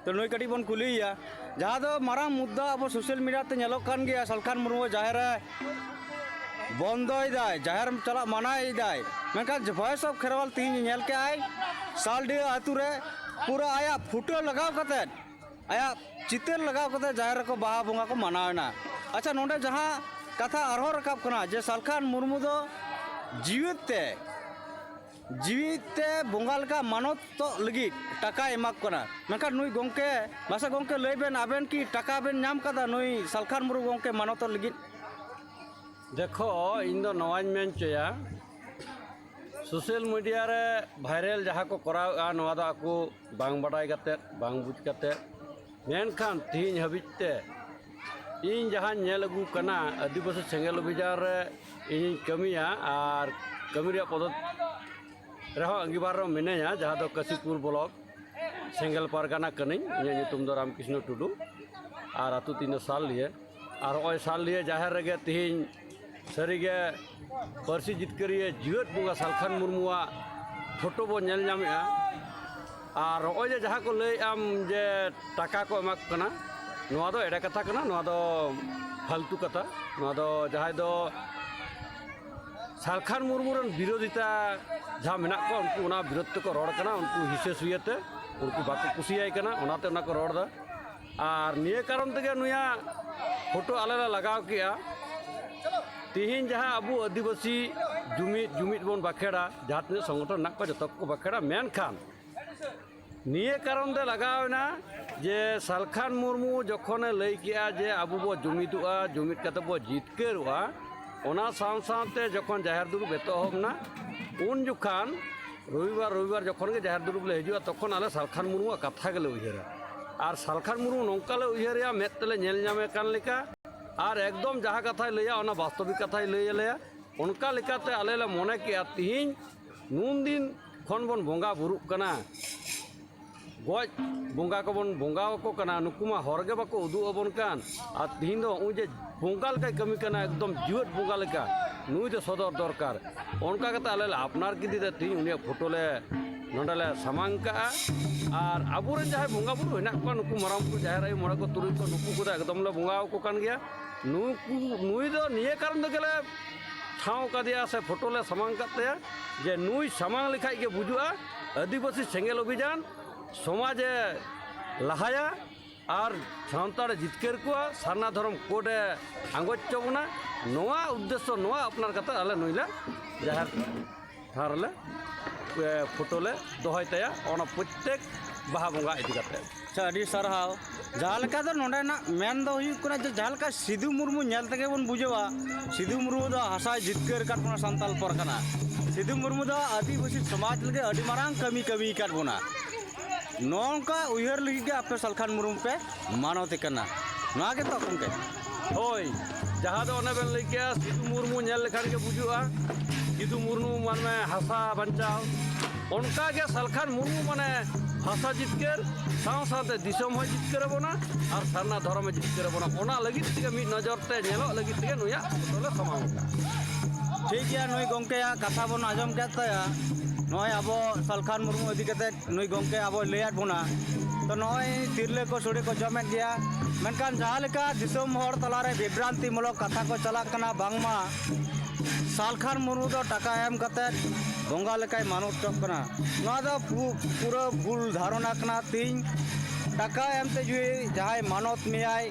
तो नई कटी बन कुलिया जहाँ दो मारांग मुद्दा अब सोशल मीडिया ते नेलोक कान गया सलखान मुर्मू जाहिर बंदोय दाय जाहिर चला मनाय दाय मेनका वॉइस ऑफ खेरवाल तीन नेल के आय सालडी आतु रे पूरा आया फोटो लगाव कते आया चित्र लगाव कते जाहिर को बाहा बोंगा को मनावना। अच्छा नोंडे जहाँ कथा आरो रकाब कना जे सलखान मुर्मू दो जीवित ते बोंगाल का मानत तो लगी टाका एमाक कना मेनका नुई गोंके मासा गोंके लैबेन आबेन की टाका बेन नाम कदा नुई सलखान मुर्मू गोंके मानत लगी। देखो इन दो नवाज मेन चया सोशल मीडिया रे भाइरल जहाँ को करावा नवा दो आकु बांग बाडाय कते बांग बुझ कते मेनखान तीन हबिते इन जहाँ नेल अगु कना आदिवासी सेंगेल अभियान रे इन कमिया और कमी रे पदत रहो अंगीबार मिनाया जहाँ दो कसीपुर ब्लॉक सेंगेल पारगाना कनी नुतुम दो रामकृष्ण टुडू और आतु तीन साल लिए और ओय साल लिए जाहिर रेगे तीन सारिगे पार्सी जितकरिए जीवत बुंगा सलखान मुर्मुआ फोटो बो नेल नामेआ और ओय जे जहाँ को लय आम जे टाका को एमाक कना नोआ दो एड़ा कथा कना नोआ दो फालतू कथा नोआ दो जहाँ दो सलखान मुर्मू रन विरोधिता जहाँ मेना को उनको उना विरोध को रोड कना उनको हिस्से सुयते उनको बाको कुसियाय कना उनाते उना को रोड दा और निये कारण तगे नुया फोटो आलेला लगाव किया तिहिन जहाँ अबू आदिवासी जुमित बन बाखेड़ा जहाँ तीन संगठन ना को जतक को बाखेड़ा मेनखान निये कारण दे लगावना जे सलखान मुर्मू जखने लय किया जे अबू बो जुमितुआ जुमित कते बो जितकेरुआ ओना साथ जखन जाहिर दुरुब एतहबना उन जुखान रविवार जखन के जाहिर दुरुब ले हजुआ तखन आले सलखान मुर्मू कथा गेले उयहरा और सलखान मुर्मू नौका ले उयहरिया मेद तेले नेल नामे कान लेका और एकदम जहाँ कथाय लैया ओना वास्तविक कथाय लैया लेया उनका लेकाते आले ले मने किया तिहिन नुन दिन खन बन बोंगा बुरुक कना गज बोंगा को बन बोंगा को कना नुकुमा हरगे बाको उदु अबन कान और तिहिन दो उ जे बोंगा लेका कमी कना एकदम जीवत बोंगा लेका नुई दो सदर दरकार उनका कते आले ले अपनार किदी दे तिहिन उनिया फोटो ले नोंडले सामांग का और आबुरेन जहाँ बोंगा बुरु हेना को नुकु मारामपुर जाहिर आई मोड़ा को तुरुई को नुकु को एकदम ले बोंगा को कान गया नुई दो निये कारण दो गेले ठाव का दिया से फोटो ले सामांग करते जे नुई सामांग लिखाई के बुजुआ आदिवासी सेंगेल अभियान समाज लहाया और सानताड़ जितकेर को सारना धर्म कोडे आंगोज चबना नोआ उद्देश्य नोआ अपनार कते आले नुइले जाहिर थारले फोटो ले दोहय तया ओना प्रत्येक बाहा बोंगा इदि कते। अच्छा अडी सरहाव जहाँ लेका दो नोंडे ना मेन दो हुई कना जे जहाँ लेका सिधु मुर्मू नेल तके बन बुझेवा सिधु मुर्मू दो हासा जितकेर काट बना सानताल परगना सिधु मुर्मू दो आदिवासी समाज लगे अडी मारांग कमी काट बना नौका उयहर लगी के आपे सलखान मुर्मू पे मानवते करना ना के तो कम के होय जहाँ दो ओने बेन लई के सिधु मुर्मू नेल लेखान के बुझुआ सिधु मुर्मू माने हासा बंचाव उनका के सलखान मुर्मू माने भाषा जितकेर साथ दिसम जितकेर बना और सारना धर्म जितकेर बना ओना लगी के मिद नजर ते नेलो लगी के नुया फोटो समांगा। ठीक है नुई गोंके कथा बन आजम केतया नय अब सलखान मुर्मू इदी कते नुई गोंके अब लैयाद बना तो नय तिरले को सोड़े को जमेद गया मेनकान जहाँ लेका दिसम हर तलारे विभ्रांतिमूलक कथा को चलाक कना बांगमा सलखान मुर्मू दो टाका एम कते बोंगा लेकाय मानव चक कना नोआ दो पूरा भूल धारणा कना तीन टाका एमते जुई जहाँ मानत मेयाय